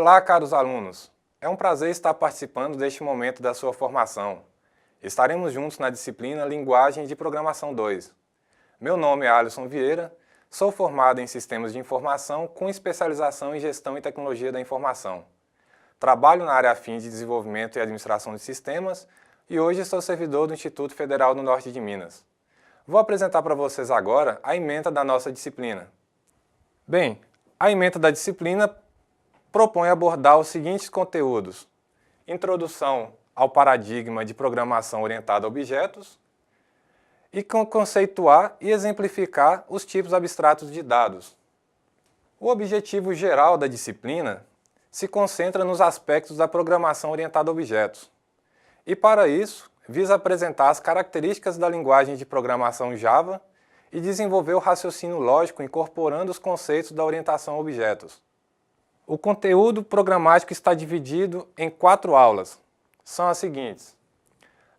Olá, caros alunos! É um prazer estar participando deste momento da sua formação. Estaremos juntos na disciplina Linguagem de Programação 2. Meu nome é Alisson Vieira, sou formado em Sistemas de Informação com especialização em Gestão e Tecnologia da Informação. Trabalho na área afim de Desenvolvimento e Administração de Sistemas e hoje sou servidor do Instituto Federal do Norte de Minas. Vou apresentar para vocês agora a ementa da nossa disciplina. Bem, a ementa da disciplina propõe abordar os seguintes conteúdos: introdução ao paradigma de programação orientada a objetos e conceituar e exemplificar os tipos abstratos de dados. O objetivo geral da disciplina se concentra nos aspectos da programação orientada a objetos e, para isso, visa apresentar as características da linguagem de programação Java e desenvolver o raciocínio lógico incorporando os conceitos da orientação a objetos. O conteúdo programático está dividido em 4 aulas. São as seguintes.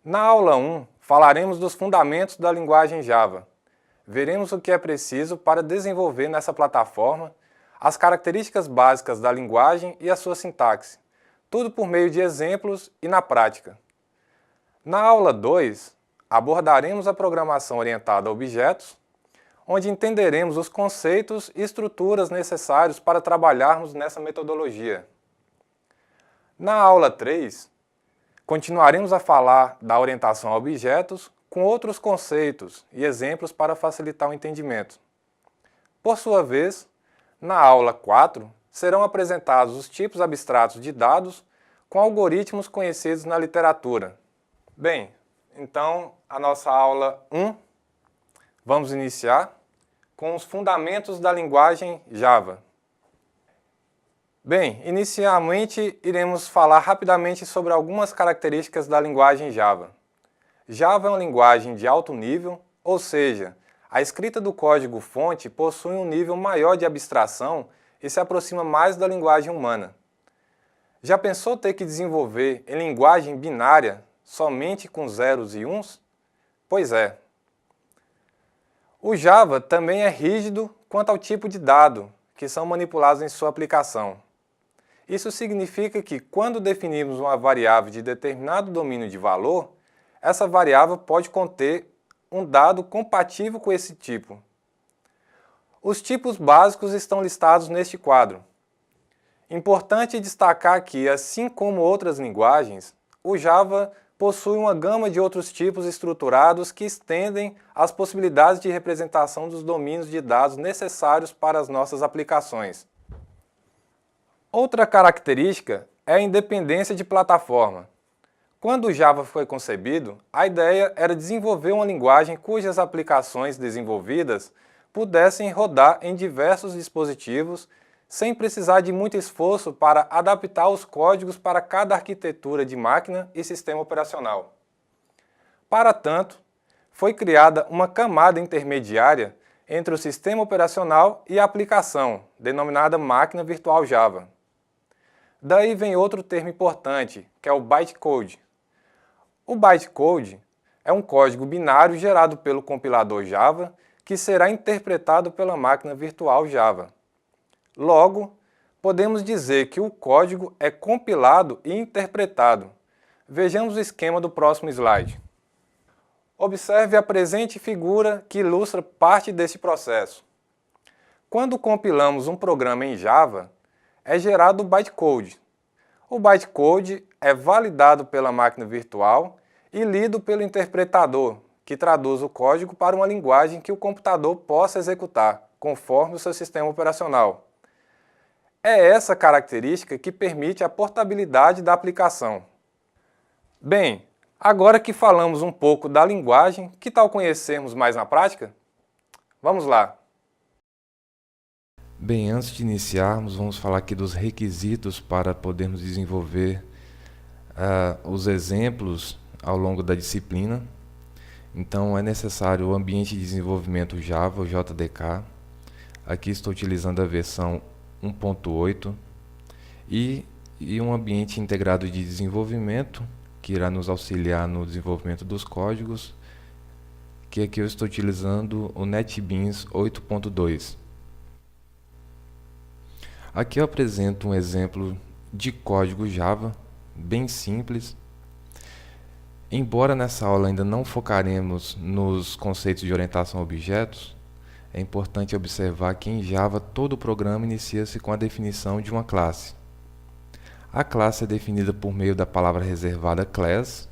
Na aula 1, falaremos dos fundamentos da linguagem Java. Veremos o que é preciso para desenvolver nessa plataforma, as características básicas da linguagem e a sua sintaxe, tudo por meio de exemplos e na prática. Na aula 2, abordaremos a programação orientada a objetos, onde entenderemos os conceitos e estruturas necessários para trabalharmos nessa metodologia. Na aula 3, continuaremos a falar da orientação a objetos com outros conceitos e exemplos para facilitar o entendimento. Por sua vez, na aula 4, serão apresentados os tipos abstratos de dados com algoritmos conhecidos na literatura. Bem, então a nossa aula 1, vamos iniciar com os fundamentos da linguagem Java. Bem, inicialmente iremos falar rapidamente sobre algumas características da linguagem Java. Java é uma linguagem de alto nível, ou seja, a escrita do código-fonte possui um nível maior de abstração e se aproxima mais da linguagem humana. Já pensou ter que desenvolver em linguagem binária somente com zeros e uns? Pois é. O Java também é rígido quanto ao tipo de dado que são manipulados em sua aplicação. Isso significa que, quando definimos uma variável de determinado domínio de valor, essa variável pode conter um dado compatível com esse tipo. Os tipos básicos estão listados neste quadro. Importante destacar que, assim como outras linguagens, o Java possui uma gama de outros tipos estruturados que estendem as possibilidades de representação dos domínios de dados necessários para as nossas aplicações. Outra característica é a independência de plataforma. Quando o Java foi concebido, a ideia era desenvolver uma linguagem cujas aplicações desenvolvidas pudessem rodar em diversos dispositivos sem precisar de muito esforço para adaptar os códigos para cada arquitetura de máquina e sistema operacional. Para tanto, foi criada uma camada intermediária entre o sistema operacional e a aplicação, denominada Máquina Virtual Java. Daí vem outro termo importante, que é o bytecode. O bytecode é um código binário gerado pelo compilador Java que será interpretado pela máquina virtual Java. Logo, podemos dizer que o código é compilado e interpretado. Vejamos o esquema do próximo slide. Observe a presente figura que ilustra parte desse processo. Quando compilamos um programa em Java, é gerado o bytecode. O bytecode é validado pela máquina virtual e lido pelo interpretador, que traduz o código para uma linguagem que o computador possa executar, conforme o seu sistema operacional. É essa característica que permite a portabilidade da aplicação. Bem, agora que falamos um pouco da linguagem, que tal conhecermos mais na prática? Vamos lá! Bem, antes de iniciarmos, vamos falar aqui dos requisitos para podermos desenvolver os exemplos ao longo da disciplina. Então, é necessário o ambiente de desenvolvimento Java, o JDK. Aqui estou utilizando a versão 1.8 e um ambiente integrado de desenvolvimento que irá nos auxiliar no desenvolvimento dos códigos, que aqui eu estou utilizando o NetBeans 8.2. Aqui eu apresento um exemplo de código Java, bem simples. Embora nessa aula ainda não focaremos nos conceitos de orientação a objetos, é importante observar que em Java todo programa inicia-se com a definição de uma classe. A classe é definida por meio da palavra reservada class,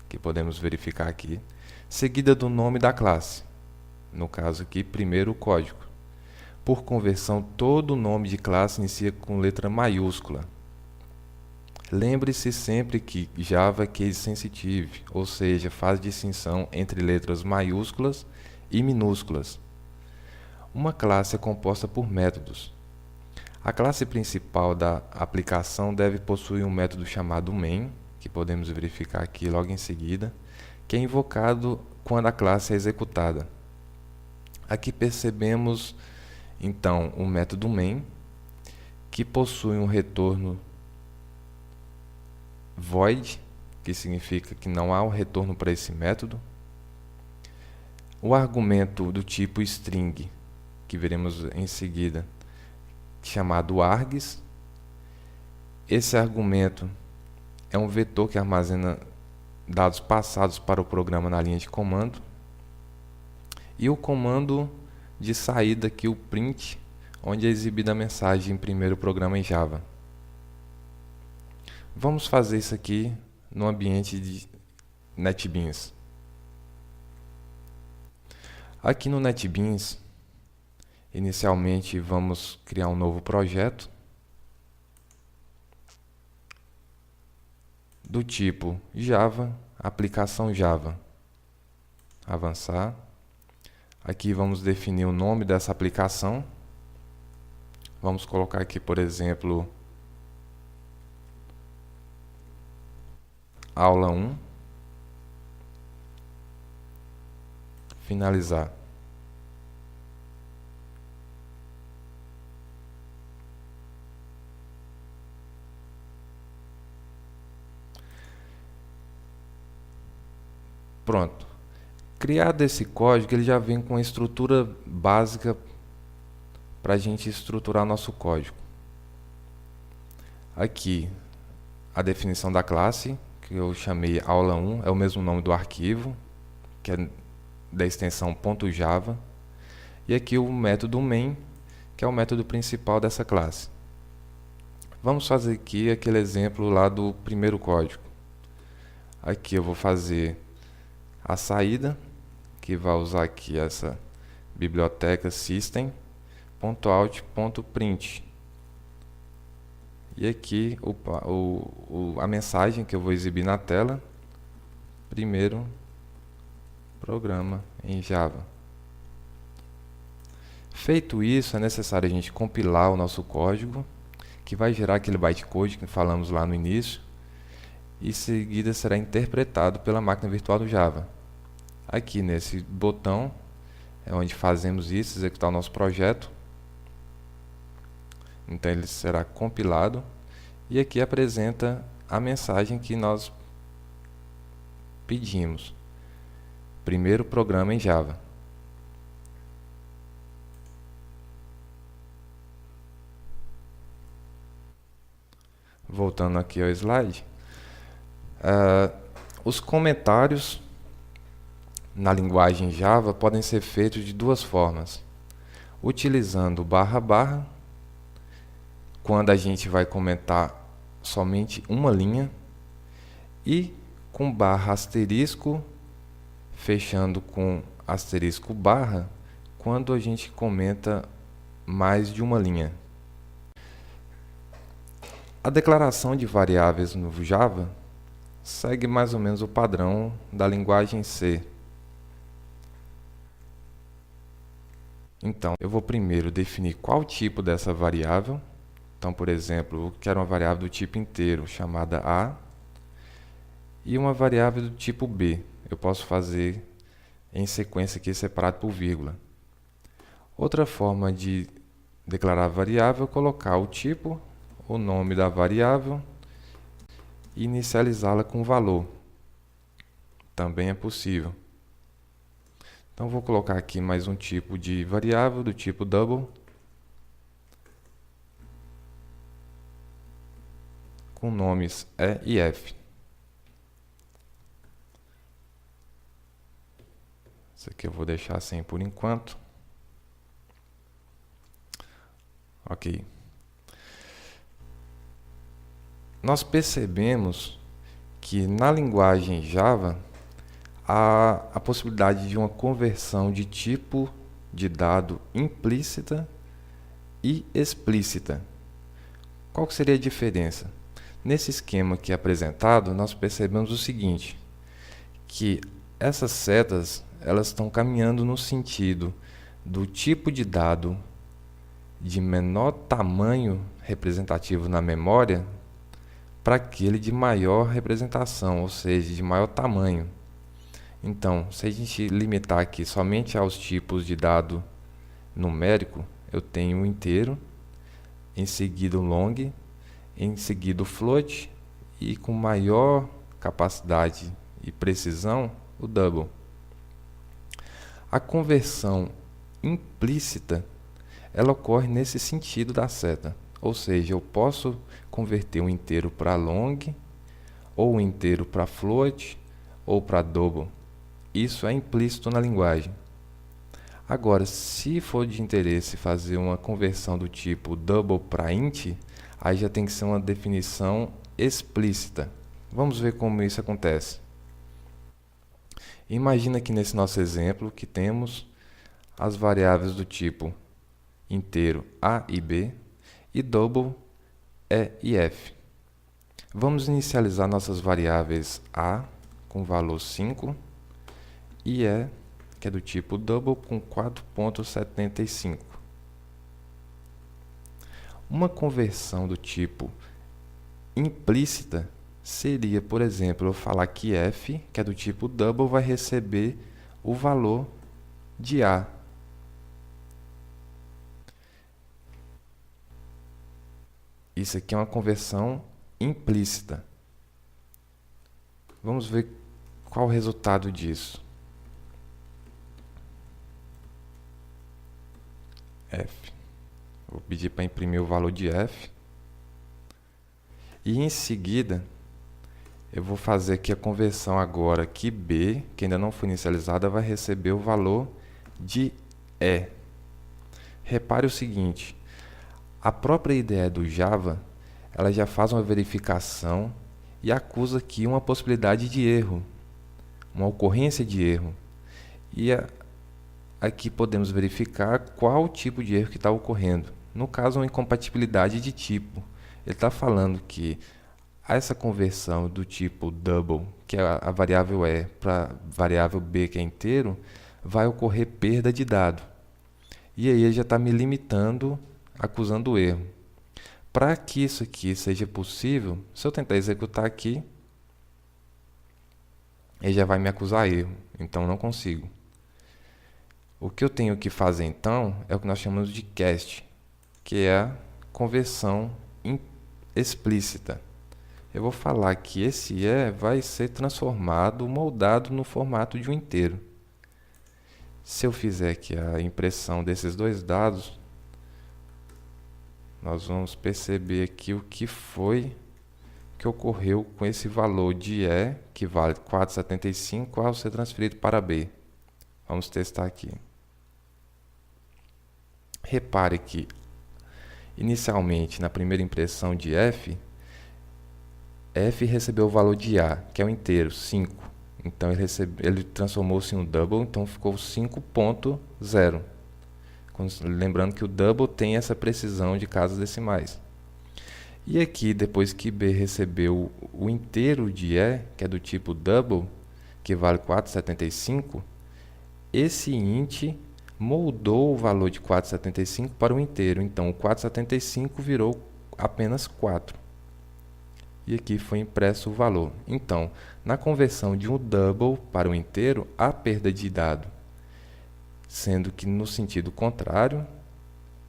que podemos verificar aqui, seguida do nome da classe, no caso aqui, primeiro o código. Por conversão, todo nome de classe inicia com letra maiúscula. Lembre-se sempre que Java é case sensitive, ou seja, faz distinção entre letras maiúsculas e minúsculas. Uma classe é composta por métodos. A classe principal da aplicação deve possuir um método chamado main, que podemos verificar aqui logo em seguida, que é invocado quando a classe é executada. Aqui percebemos, então, o método main, que possui um retorno void, que significa que não há um retorno para esse método. O argumento do tipo string, que veremos em seguida, chamado args. Esse argumento é um vetor que armazena dados passados para o programa na linha de comando. E o comando de saída aqui, o print, onde é exibida a mensagem em primeiro programa em Java. Vamos fazer isso aqui no ambiente de NetBeans. Aqui no NetBeans, inicialmente vamos criar um novo projeto do tipo Java, aplicação Java. Avançar. Aqui vamos definir o nome dessa aplicação. Vamos colocar aqui, por exemplo, aula 1. Finalizar. Pronto. Criado esse código, ele já vem com a estrutura básica para a gente estruturar nosso código. Aqui, a definição da classe, que eu chamei aula 1, é o mesmo nome do arquivo, que é da extensão .java. E aqui o método main, que é o método principal dessa classe. Vamos fazer aqui aquele exemplo lá do primeiro código. Aqui eu vou fazer a saída, que vai usar aqui essa biblioteca system.out.print. E aqui a mensagem que eu vou exibir na tela, primeiro programa em Java. Feito isso, é necessário a gente compilar o nosso código, que vai gerar aquele bytecode que falamos lá no início, e em seguida será interpretado pela máquina virtual do Java. Aqui nesse botão é onde fazemos isso, executar o nosso projeto. Então ele será compilado e aqui apresenta a mensagem que nós pedimos. Primeiro programa em Java. Voltando aqui ao slide, os comentários na linguagem Java podem ser feitos de duas formas. Utilizando // quando a gente vai comentar somente uma linha, e com /*, fechando com */, quando a gente comenta mais de uma linha. A declaração de variáveis no Java segue mais ou menos o padrão da linguagem C. Então, eu vou primeiro definir qual tipo dessa variável. Então, por exemplo, eu quero uma variável do tipo inteiro, chamada A, e uma variável do tipo B. Eu posso fazer em sequência aqui, separado por vírgula. Outra forma de declarar a variável é colocar o tipo, o nome da variável e inicializá-la com valor. Também é possível. Então, vou colocar aqui mais um tipo de variável do tipo double. com nomes E e F. Isso aqui eu vou deixar assim por enquanto. Ok. Nós percebemos que na linguagem Java há a possibilidade de uma conversão de tipo de dado implícita e explícita. Qual que seria a diferença? Nesse esquema aqui apresentado, nós percebemos o seguinte, que essas setas elas estão caminhando no sentido do tipo de dado de menor tamanho representativo na memória para aquele de maior representação, ou seja, de maior tamanho. Então, se a gente limitar aqui somente aos tipos de dado numérico, eu tenho o inteiro, em seguida o long, em seguida o float e com maior capacidade e precisão, o double. A conversão implícita, ela ocorre nesse sentido da seta. Ou seja, eu posso converter um inteiro para long, ou um inteiro para float, ou para double. Isso é implícito na linguagem. Agora, se for de interesse fazer uma conversão do tipo double para int, aí já tem que ser uma definição explícita. Vamos ver como isso acontece. Imagina que nesse nosso exemplo que temos as variáveis do tipo inteiro A e B e double E e F. Vamos inicializar nossas variáveis A com valor 5 e E, que é do tipo double, com 4.75. Uma conversão do tipo implícita seria, por exemplo, eu falar que F, que é do tipo double, vai receber o valor de A. Isso aqui é uma conversão implícita. Vamos ver qual o resultado disso. F. Vou pedir para imprimir o valor de F. E em seguida, eu vou fazer aqui a conversão agora que B, que ainda não foi inicializada, vai receber o valor de E. Repare o seguinte, a própria IDE do Java, ela já faz uma verificação e acusa aqui uma possibilidade de erro, uma ocorrência de erro. E aqui podemos verificar qual tipo de erro que está ocorrendo. No caso, uma incompatibilidade de tipo. Ele está falando que essa conversão do tipo double, que é a variável E, para variável B, que é inteiro, vai ocorrer perda de dado. E aí ele já está me limitando, acusando o erro. Para que isso aqui seja possível, se eu tentar executar aqui, ele já vai me acusar erro, então não consigo. O que eu tenho que fazer então é o que nós chamamos de cast, que é a conversão explícita. Eu vou falar que esse E vai ser transformado, moldado no formato de um inteiro. Se eu fizer aqui a impressão desses dois dados, nós vamos perceber aqui o que foi que ocorreu com esse valor de E, que vale 4,75, ao ser transferido para B. Vamos testar aqui. Repare que, inicialmente, na primeira impressão de F, F recebeu o valor de A, que é o inteiro, 5. Então, ele transformou-se em um double, então ficou 5.0. Lembrando que o double tem essa precisão de casas decimais. E aqui, depois que B recebeu o inteiro de E, que é do tipo double, que vale 4,75, esse int moldou o valor de 4,75 para o inteiro. Então, o 4,75 virou apenas 4. E aqui foi impresso o valor. Então, na conversão de um double para o inteiro, há perda de dado, sendo que no sentido contrário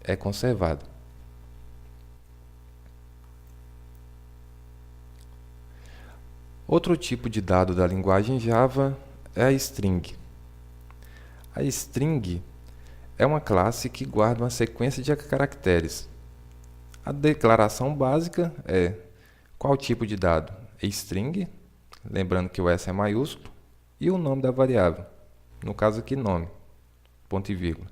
é conservado. Outro tipo de dado da linguagem Java é a string. A string é uma classe que guarda uma sequência de caracteres. A declaração básica é Qual tipo de dado? String, lembrando que o S é maiúsculo, e o nome da variável, no caso aqui nome, ponto e vírgula.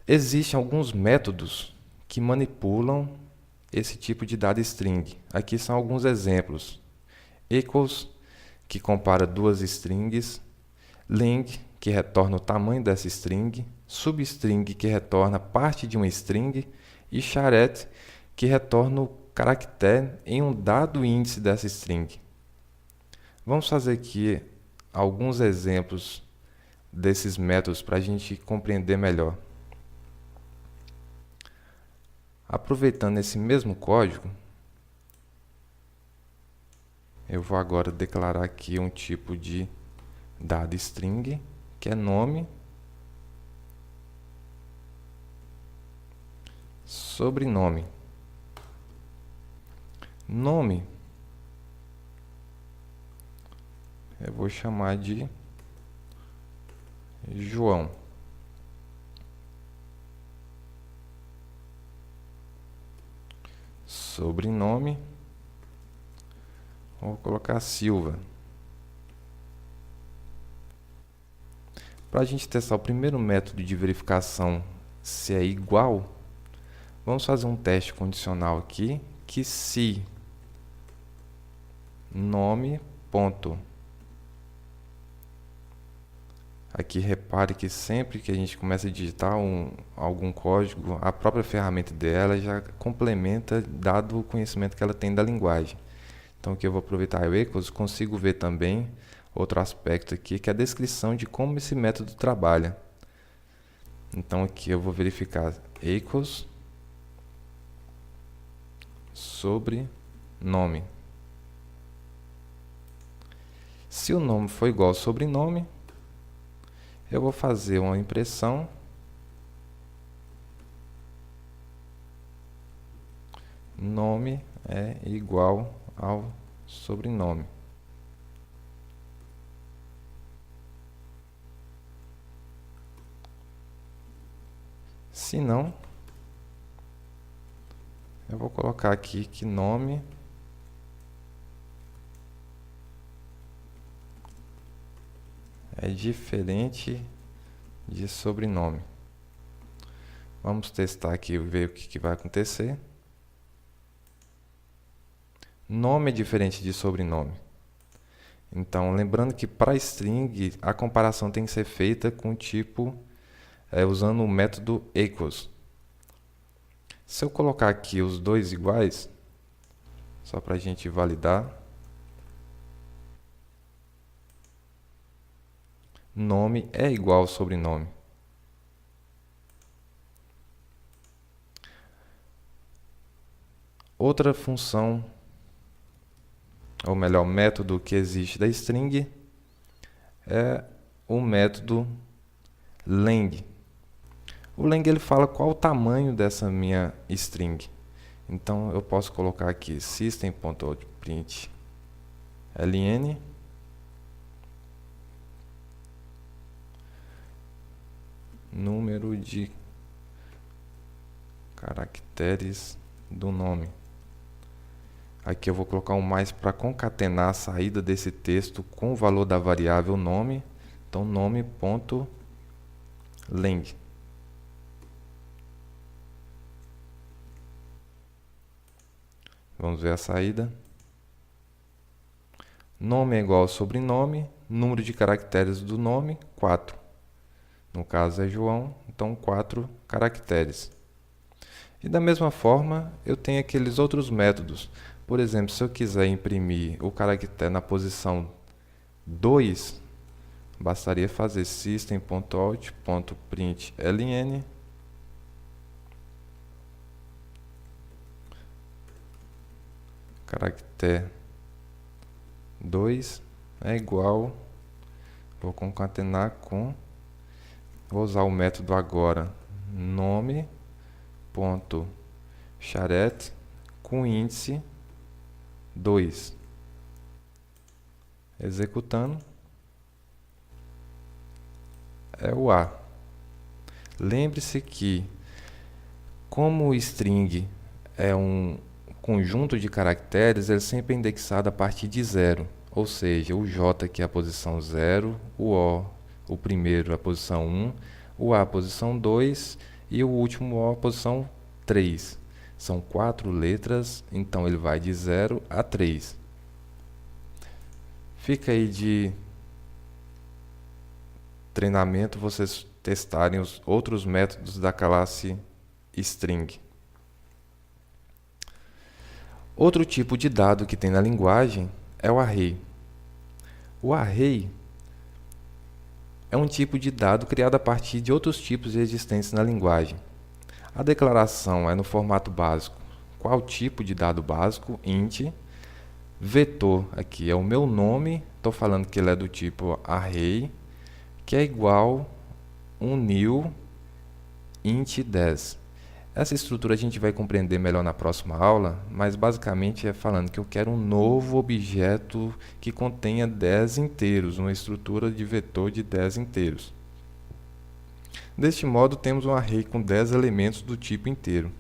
Existem alguns métodos que manipulam esse tipo de dado string. Aqui são alguns exemplos. Equals, que compara duas strings. Ling, que retorna o tamanho dessa string. Substring, que retorna parte de uma string. E charette, que retorna o caractere em um dado índice dessa string. Vamos fazer aqui alguns exemplos desses métodos para a gente compreender melhor. Aproveitando esse mesmo código, eu vou agora declarar aqui um tipo de dado string, que é nome, sobrenome. Nome, eu vou chamar de João. Sobrenome, vou colocar Silva. Para a gente testar o primeiro método de verificação se é igual, vamos fazer um teste condicional aqui, que se nome ponto. Aqui repare que sempre que a gente começa a digitar algum código, a própria ferramenta dela já complementa dado o conhecimento que ela tem da linguagem. Então aqui eu vou aproveitar o equals, consigo ver também outro aspecto aqui, que é a descrição de como esse método trabalha. Então aqui eu vou verificar equals sobrenome. Se o nome for igual ao sobrenome, eu vou fazer uma impressão nome é igual ao sobrenome. Se não, eu vou colocar aqui que nome é diferente de sobrenome. Vamos testar aqui e ver o que vai acontecer. Nome é diferente de sobrenome. Então, lembrando que para string, a comparação tem que ser feita com o tipo, usando o método equals. Se eu colocar aqui os dois iguais, só para a gente validar, nome é igual ao sobrenome. Outra função, ou melhor, método que existe da string é o método len. O len ele fala qual o tamanho dessa minha string. Então eu posso colocar aqui system.out.println número de caracteres do nome. Aqui eu vou colocar um mais para concatenar a saída desse texto com o valor da variável nome. Então nome.len. Vamos ver a saída. Nome é igual ao sobrenome, número de caracteres do nome, 4. No caso é João, então 4 caracteres. E da mesma forma, eu tenho aqueles outros métodos. Por exemplo, se eu quiser imprimir o caractere na posição 2, bastaria fazer system.out.println caractere 2 é igual, vou concatenar com, vou usar o método agora, nome.charette com índice 2. Executando, é o A. Lembre-se que, como o string é um conjunto de caracteres, ele sempre é indexado a partir de zero. Ou seja, o J aqui é a posição 0, o primeiro a posição 1, o A a posição 2 e o último O a posição 3. São 4 letras, então ele vai de 0 a 3. Fica aí de treinamento vocês testarem os outros métodos da classe string. Outro tipo de dado que tem na linguagem é o array. O array é um tipo de dado criado a partir de outros tipos existentes na linguagem. A declaração é no formato básico. Qual tipo de dado básico? Int. Vetor, aqui é o meu nome, estou falando que ele é do tipo array, que é igual um new int 10. Essa estrutura a gente vai compreender melhor na próxima aula, mas basicamente é falando que eu quero um novo objeto que contenha 10 inteiros, uma estrutura de vetor de 10 inteiros. Deste modo, temos um array com 10 elementos do tipo inteiro.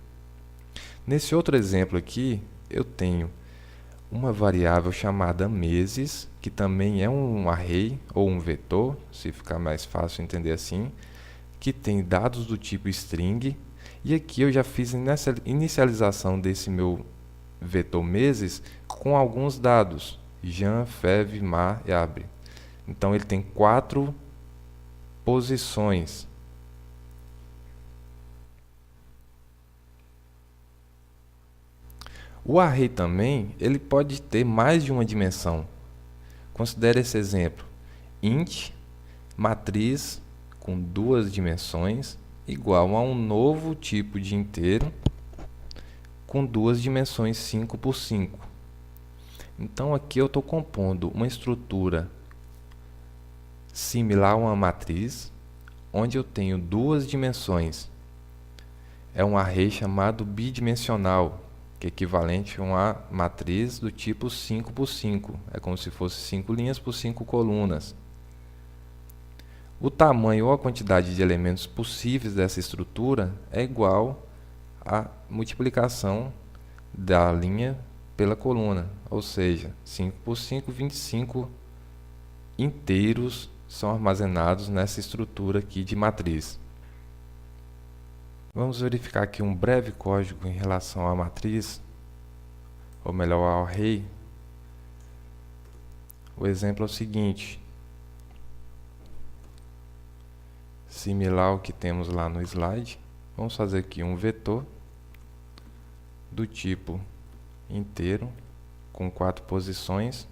Nesse outro exemplo aqui, eu tenho uma variável chamada meses, que também é um array ou um vetor, se ficar mais fácil entender assim, que tem dados do tipo string. E aqui eu já fiz a inicialização desse meu vetor meses com alguns dados, Jan, Fev, Mar e Abre. Então ele tem 4 posições. O array também ele pode ter mais de uma dimensão. Considere esse exemplo. Int, matriz com 2 dimensões, igual a um novo tipo de inteiro com 2 dimensões 5 por 5. Então aqui eu estou compondo uma estrutura similar a uma matriz, onde eu tenho 2 dimensões. É um array chamado bidimensional, que é equivalente a uma matriz do tipo 5 por 5. É como se fosse 5 linhas por 5 colunas. O tamanho ou a quantidade de elementos possíveis dessa estrutura é igual à multiplicação da linha pela coluna, ou seja, 5 por 5, 25 inteiros são armazenados nessa estrutura aqui de matriz. Vamos verificar aqui um breve código em relação à matriz, ou melhor, ao array. O exemplo é o seguinte: similar ao que temos lá no slide, vamos fazer aqui um vetor do tipo inteiro com 4 posições.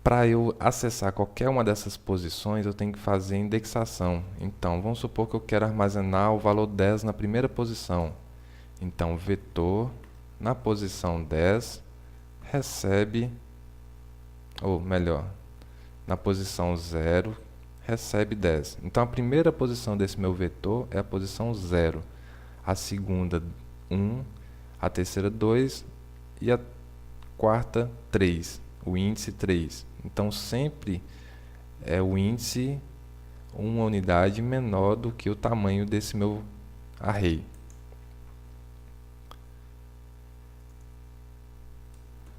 Para eu acessar qualquer uma dessas posições, eu tenho que fazer indexação. Então, vamos supor que eu quero armazenar o valor 10 na primeira posição. Então, vetor na posição 10 recebe, ou melhor, na posição 0 recebe 10. Então, a primeira posição desse meu vetor é a posição 0. A segunda, 1. A terceira, 2. E a quarta, 3. O índice 3. Então, sempre é o índice uma unidade menor do que o tamanho desse meu array.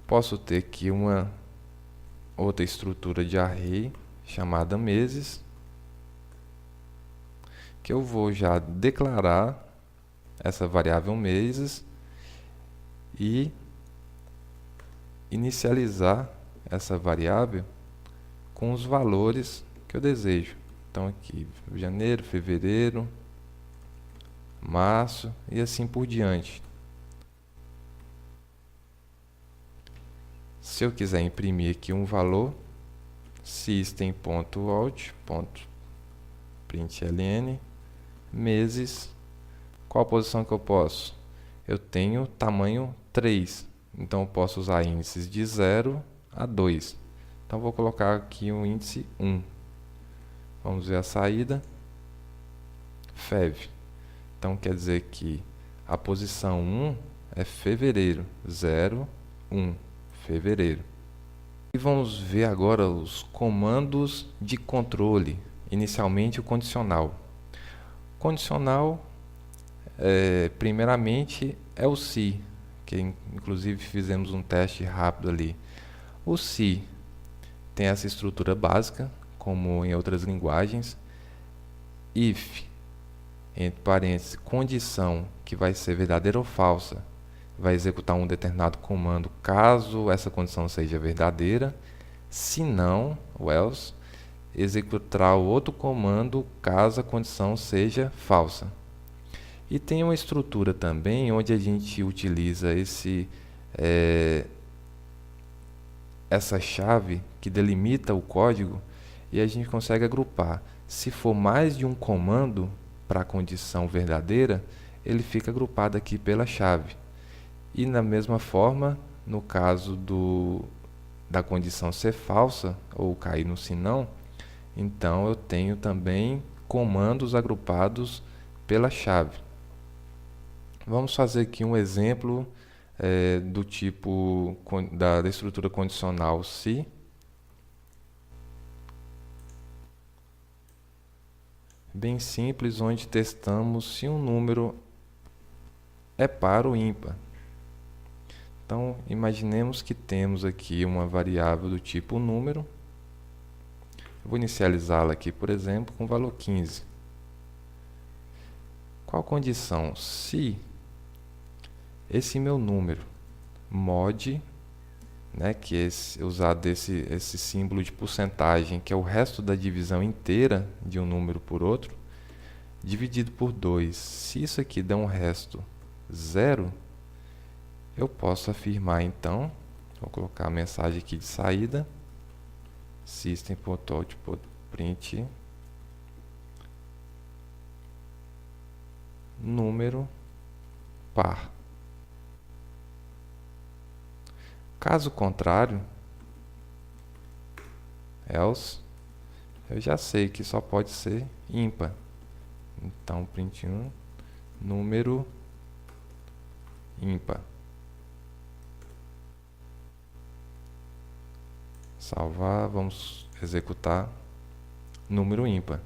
Posso ter aqui uma outra estrutura de array chamada meses, que eu vou já declarar essa variável meses e inicializar essa variável com os valores que eu desejo. Então aqui, janeiro, fevereiro, março e assim por diante. Se eu quiser imprimir aqui um valor, system.out.println meses, qual a posição que eu posso? Eu tenho tamanho 3, então eu posso usar índices de 0 a 2. Então vou colocar aqui um índice 1. Vamos ver a saída. Fev. Então quer dizer que a posição 1 é fevereiro, 0, 1, fevereiro. E vamos ver agora os comandos de controle. Inicialmente o condicional. Condicional Primeiramente é o se, que inclusive fizemos um teste rápido ali. O se tem essa estrutura básica, como em outras linguagens. If, entre parênteses, condição, que vai ser verdadeira ou falsa, vai executar um determinado comando caso essa condição seja verdadeira. Se não, o else, executar o outro comando caso a condição seja falsa. E tem uma estrutura também onde a gente utiliza essa chave que delimita o código e a gente consegue agrupar. Se for mais de um comando para a condição verdadeira, ele fica agrupado aqui pela chave. E da mesma forma, no caso da condição ser falsa ou cair no senão, então eu tenho também comandos agrupados pela chave. Vamos fazer aqui um exemplo do tipo da estrutura condicional se. Bem simples, onde testamos se um número é par ou ímpar. Então, imaginemos que temos aqui uma variável do tipo número. Eu vou inicializá-la aqui, por exemplo, com o valor 15. Qual condição? Se esse meu número mod, que é usado esse símbolo de porcentagem, que é o resto da divisão inteira de um número por outro, dividido por 2. Se isso aqui der um resto 0, eu posso afirmar então, vou colocar a mensagem aqui de saída, system.out.print número par. Caso contrário, else, eu já sei que só pode ser ímpar. Então, print número ímpar. Salvar, vamos executar número ímpar.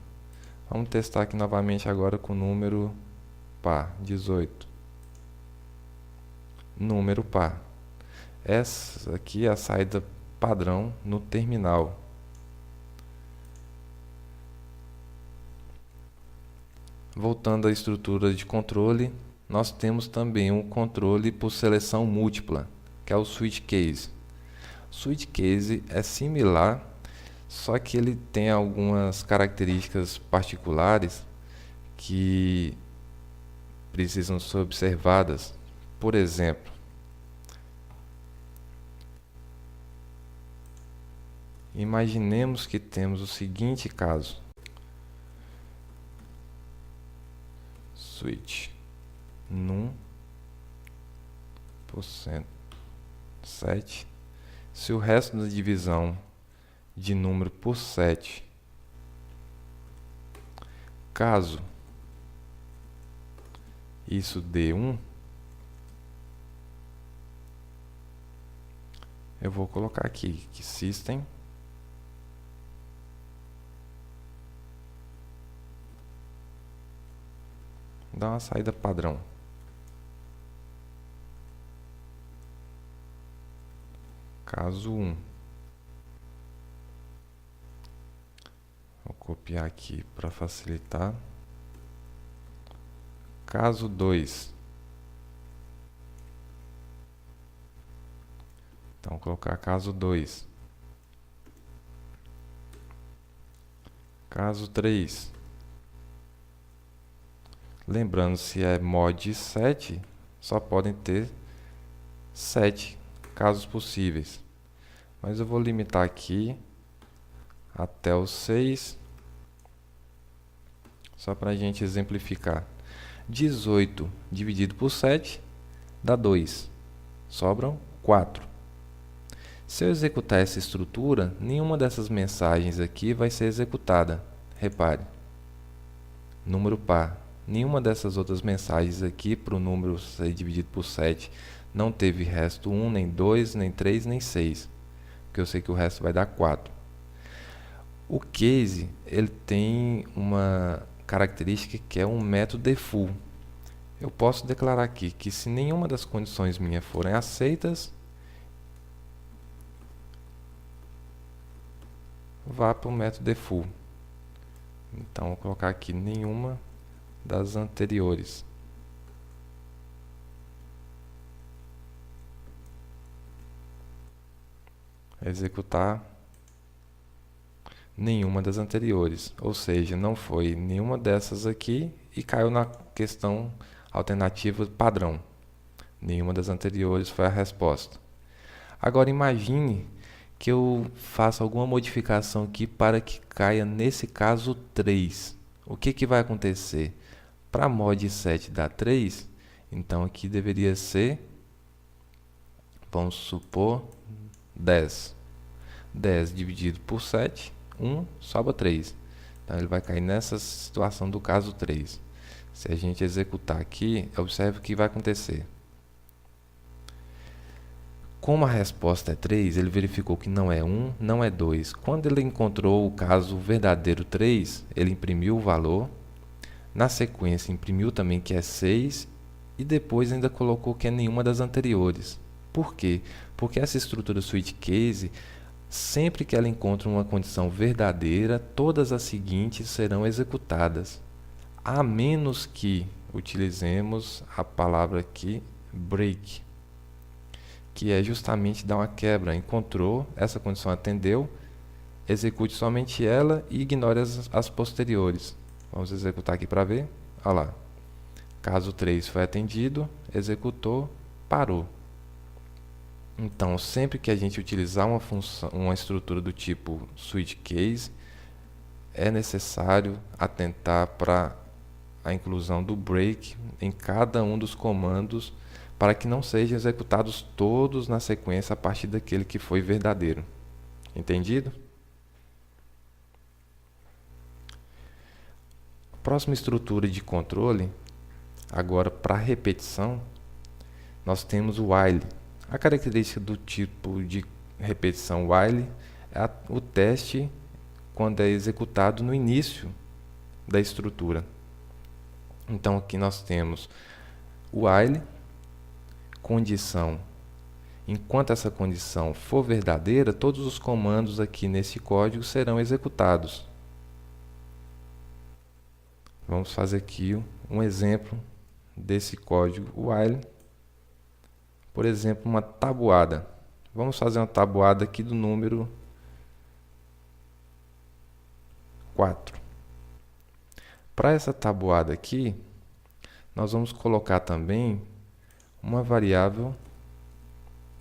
Vamos testar aqui novamente agora com número par, 18. Número par. Essa aqui é a saída padrão no terminal. Voltando à estrutura de controle, nós temos também um controle por seleção múltipla, que é o switch case. O switch case é similar, só que ele tem algumas características particulares que precisam ser observadas. Por exemplo, imaginemos que temos o seguinte caso: switch num % 7. Se o resto da divisão de número por 7, caso isso dê 1, eu vou colocar aqui que system dá uma saída padrão. Caso 1. Vou copiar aqui para facilitar. Caso 2. Então, vou colocar caso 2. Caso 3. Lembrando, se é mod 7, só podem ter 7 casos possíveis. Mas eu vou limitar aqui até o 6, só para a gente exemplificar. 18 dividido por 7 dá 2. Sobram 4. Se eu executar essa estrutura, nenhuma dessas mensagens aqui vai ser executada. Repare. Número par. Nenhuma dessas outras mensagens aqui para o número ser dividido por 7 não teve resto 1, nem 2, nem 3, nem 6. Porque eu sei que o resto vai dar 4. O case, ele tem uma característica que é um método default. eu posso declarar aqui que se nenhuma das condições minhas forem aceitas, vá para o método default. Então, vou colocar aqui nenhuma das anteriores. Executar nenhuma das anteriores, ou seja, não foi nenhuma dessas aqui e caiu na questão alternativa padrão. Nenhuma das anteriores foi a resposta. Agora imagine que eu faça alguma modificação aqui para que caia nesse caso 3. O que vai acontecer? Para mod 7 dá 3, então aqui deveria ser, vamos supor, 10. 10 dividido por 7, 1, sobra 3. Então ele vai cair nessa situação do caso 3. Se a gente executar aqui, observe o que vai acontecer. Como a resposta é 3, ele verificou que não é 1, não é 2. Quando ele encontrou o caso verdadeiro 3, ele imprimiu o valor. Na sequência, imprimiu também que é 6 e depois ainda colocou que é nenhuma das anteriores. Por quê? Porque essa estrutura switch case, sempre que ela encontra uma condição verdadeira, todas as seguintes serão executadas, a menos que utilizemos a palavra aqui, break, que é justamente dar uma quebra. Encontrou, essa condição atendeu, execute somente ela e ignore as posteriores. Vamos executar aqui para ver. Olha lá. Caso 3 foi atendido, executou, parou. Então, sempre que a gente utilizar uma função, uma estrutura do tipo switch case, é necessário atentar para a inclusão do break em cada um dos comandos, para que não sejam executados todos na sequência a partir daquele que foi verdadeiro. Entendido? A próxima estrutura de controle, agora para repetição, nós temos o while. A característica do tipo de repetição while é o teste quando é executado no início da estrutura. Então aqui nós temos o while, condição. Enquanto essa condição for verdadeira, todos os comandos aqui nesse código serão executados. Vamos fazer aqui um exemplo desse código while. Por exemplo, uma tabuada. Vamos fazer uma tabuada aqui do número 4. Para essa tabuada aqui, nós vamos colocar também uma variável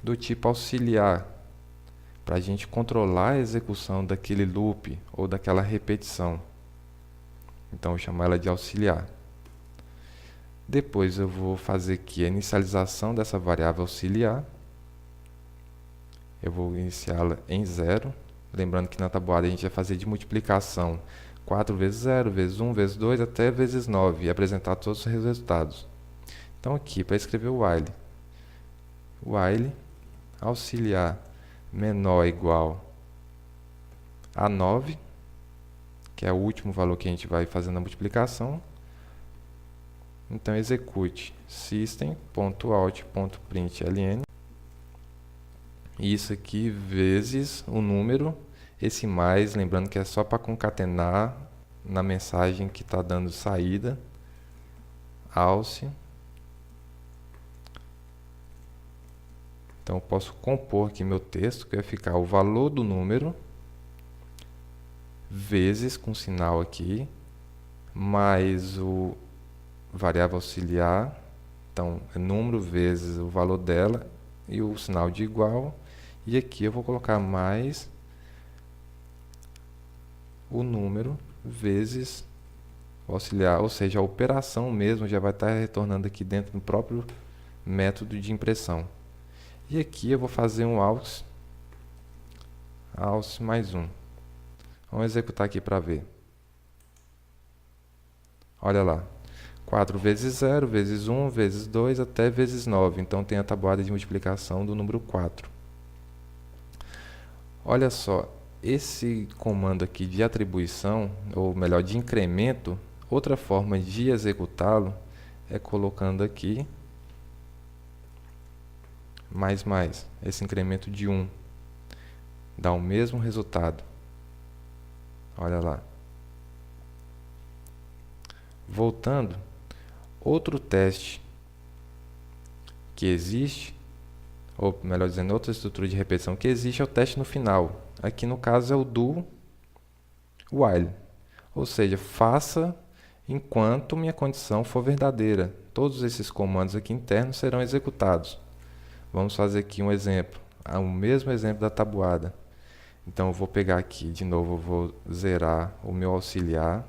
do tipo auxiliar, para a gente controlar a execução daquele loop ou daquela repetição. Então, eu vou chamar ela de auxiliar. Depois eu vou fazer aqui a inicialização dessa variável auxiliar. Eu vou iniciá-la em 0. Lembrando que na tabuada a gente vai fazer de multiplicação 4 vezes 0, vezes 1, vezes 2, até vezes 9 e apresentar todos os resultados. Então aqui, para escrever o while auxiliar menor ou igual a 9, que é o último valor que a gente vai fazer na multiplicação. Então execute system.out.println, isso aqui vezes o número, esse mais, lembrando que é só para concatenar na mensagem que está dando saída, alce. Então eu posso compor aqui meu texto, que vai ficar o valor do número vezes, com sinal aqui, mais o variável auxiliar, então é número vezes o valor dela e o sinal de igual, e aqui eu vou colocar mais o número vezes o auxiliar, ou seja, a operação mesmo já vai estar retornando aqui dentro do próprio método de impressão. E aqui eu vou fazer um alce mais 1. Vamos executar aqui para ver. Olha lá. 4 vezes 0, vezes 1, vezes 2, até vezes 9. Então, tem a tabuada de multiplicação do número 4. Olha só, esse comando aqui de atribuição, ou melhor, de incremento, outra forma de executá-lo é colocando aqui mais, esse incremento de 1 dá o mesmo resultado. Olha lá. Voltando, outro teste que existe, ou melhor dizendo, outra estrutura de repetição que existe é o teste no final. Aqui no caso é o do while, ou seja, faça enquanto minha condição for verdadeira. Todos esses comandos aqui internos serão executados. Vamos fazer aqui um exemplo, o mesmo exemplo da tabuada. Então eu vou pegar aqui de novo, eu vou zerar o meu auxiliar.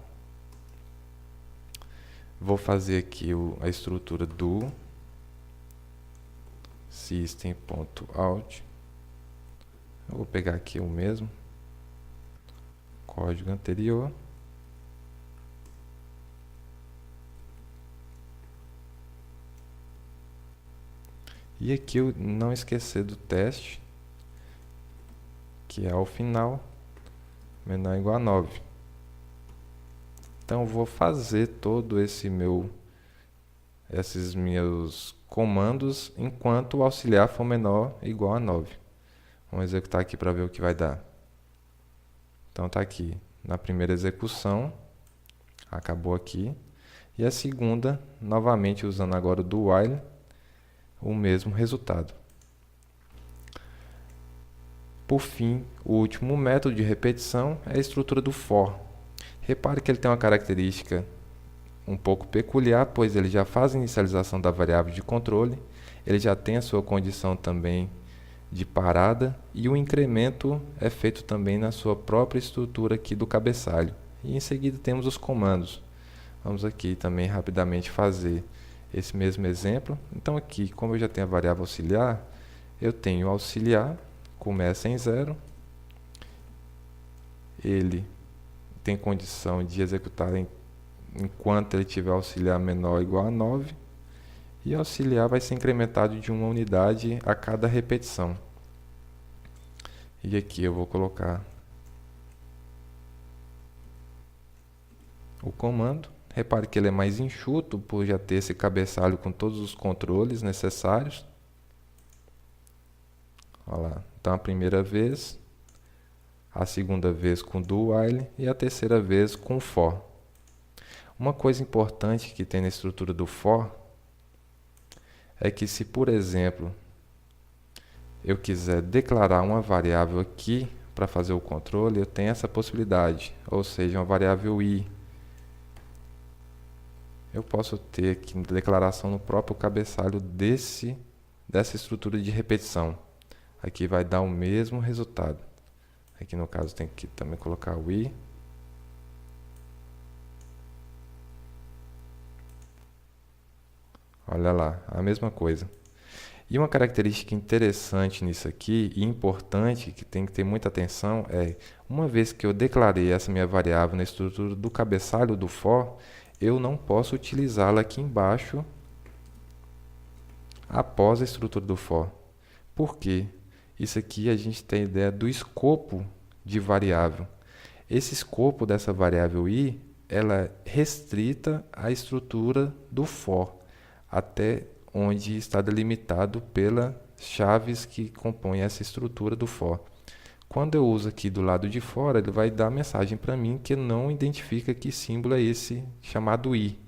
Vou fazer aqui a estrutura do system.out. Eu vou pegar aqui o mesmo código anterior. E aqui eu não esquecer do teste, que é ao final, menor ou igual a 9. Então eu vou fazer todo esses meus comandos enquanto o auxiliar for menor ou igual a 9. Vamos executar aqui para ver o que vai dar. Então está aqui, na primeira execução, acabou aqui. E a segunda, novamente usando agora o do while, o mesmo resultado. Por fim, o último método de repetição é a estrutura do for. Repare que ele tem uma característica um pouco peculiar, pois ele já faz a inicialização da variável de controle, ele já tem a sua condição também de parada e o incremento é feito também na sua própria estrutura aqui do cabeçalho. E em seguida temos os comandos. Vamos aqui também rapidamente fazer esse mesmo exemplo. Então aqui, como eu já tenho a variável auxiliar, eu tenho o auxiliar, começa em 0, ele tem condição de executar enquanto ele tiver auxiliar menor ou igual a 9, e o auxiliar vai ser incrementado de 1 unidade a cada repetição. E aqui eu vou colocar o comando. Repare que ele é mais enxuto por já ter esse cabeçalho com todos os controles necessários. Olha lá. Então a primeira vez, a segunda vez com do while e a terceira vez com for. Uma coisa importante que tem na estrutura do for é que se, por exemplo, eu quiser declarar uma variável aqui para fazer o controle, eu tenho essa possibilidade, ou seja, uma variável i. Eu posso ter aqui declaração no próprio cabeçalho dessa estrutura de repetição. Aqui vai dar o mesmo resultado. Aqui no caso tem que também colocar o i. Olha lá, a mesma coisa. E uma característica interessante nisso aqui, e importante, que tem que ter muita atenção, é, uma vez que eu declarei essa minha variável na estrutura do cabeçalho do for, eu não posso utilizá-la aqui embaixo após a estrutura do for. Por quê? Isso aqui a gente tem a ideia do escopo de variável. Esse escopo dessa variável i, ela é restrita à estrutura do for, até onde está delimitado pelas chaves que compõem essa estrutura do for. Quando eu uso aqui do lado de fora, ele vai dar mensagem para mim que não identifica que símbolo é esse chamado i.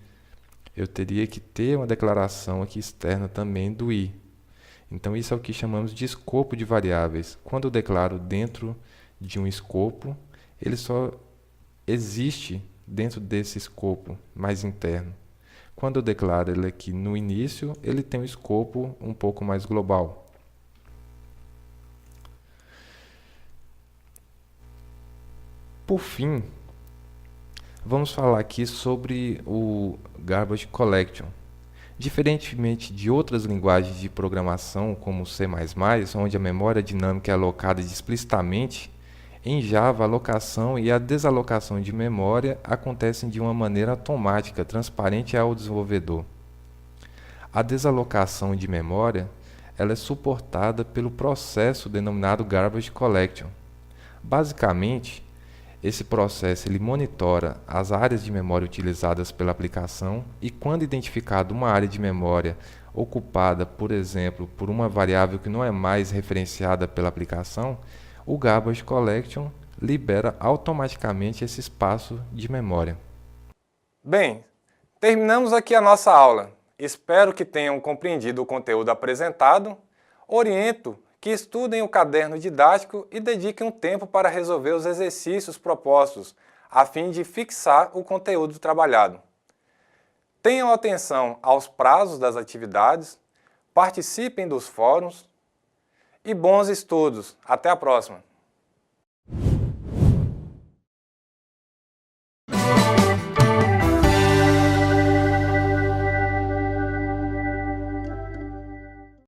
Eu teria que ter uma declaração aqui externa também do i. Então isso é o que chamamos de escopo de variáveis. Quando eu declaro dentro de um escopo, ele só existe dentro desse escopo mais interno. Quando eu declaro ele aqui no início, ele tem um escopo um pouco mais global. Por fim, vamos falar aqui sobre o Garbage Collection. Diferentemente de outras linguagens de programação, como o C++, onde a memória dinâmica é alocada explicitamente, em Java, a alocação e a desalocação de memória acontecem de uma maneira automática, transparente ao desenvolvedor. A desalocação de memória ela é suportada pelo processo denominado Garbage Collection. Basicamente, esse processo ele monitora as áreas de memória utilizadas pela aplicação e quando identificado uma área de memória ocupada, por exemplo, por uma variável que não é mais referenciada pela aplicação, o Garbage Collection libera automaticamente esse espaço de memória. Bem, terminamos aqui a nossa aula. Espero que tenham compreendido o conteúdo apresentado. Oriento que estudem o caderno didático e dediquem um tempo para resolver os exercícios propostos, a fim de fixar o conteúdo trabalhado. Tenham atenção aos prazos das atividades, participem dos fóruns e bons estudos. Até a próxima!